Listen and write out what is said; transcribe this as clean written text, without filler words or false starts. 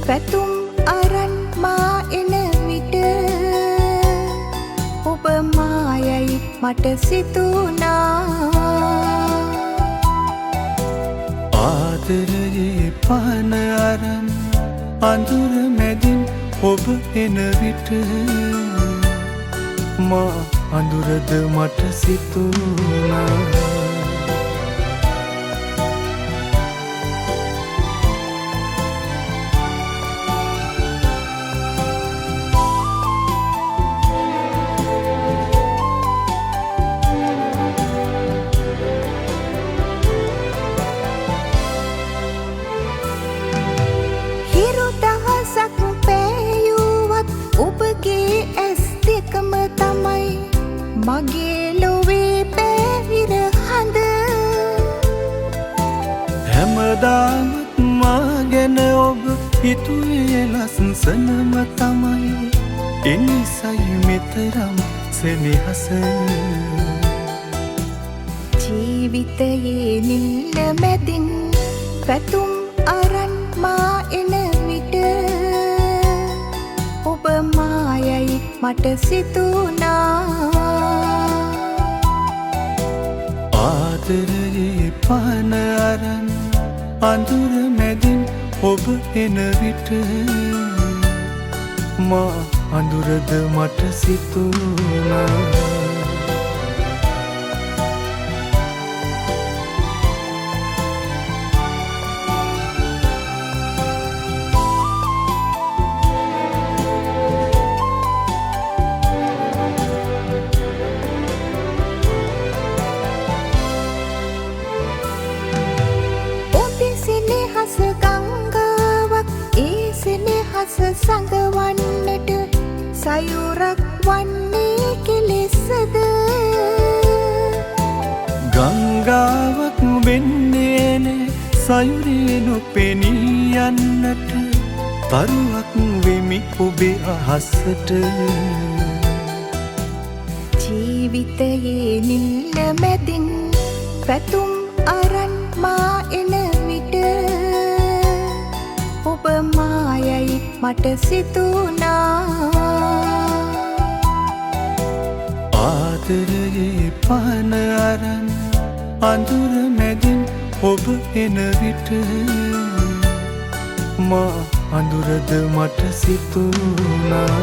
පැතුම් අරන් මා එන විට ඔබ මායයි මට සිතුනා. ආදරයේ පහන අරන් අඳුර මැදින් ඔබ එන විට මා අඳුරද මට සිතුනා. හිරු දහසක් පෑයුවත් ඔබගේ ඇස් දෙකම තමයි මගේ ලොවේ පැවිර හඳ. හැමදාමත් මා ගැන ඔබ හිතුවේ ලස්සනම තමයි. එනිසයි මෙතරම් සෙනෙහස. ජීවිතයේ නිල්ල මැදින් පැතුම් අරන් මා එන විට ඔබ මායයි මට සිතුනා. ආදරයේ පහන අරන් අඳුර මැදින් ඔබ එන විට මා අඳුරද මට සිතුනා. සෙනෙහස ගංගාවක් ඒ සෙනෙහස සඟවන්නට සයුරක් වන්නේ කෙලෙසද. ගංගාවක් වෙන්නේ නෑ සයුරේ නොපෙනී යන්නට. තරුවක් වෙමි ඔබේ අහසට. ජීවිතයේ නිල්ල මැදින් පැතුම් අරන් මා එන විට ඔබ මායයි මට සිතුනා. ආදරයේ පහන අරන් අඳුර මැදින් ඔබ එන විට මා අඳුරද මට සිතුනා.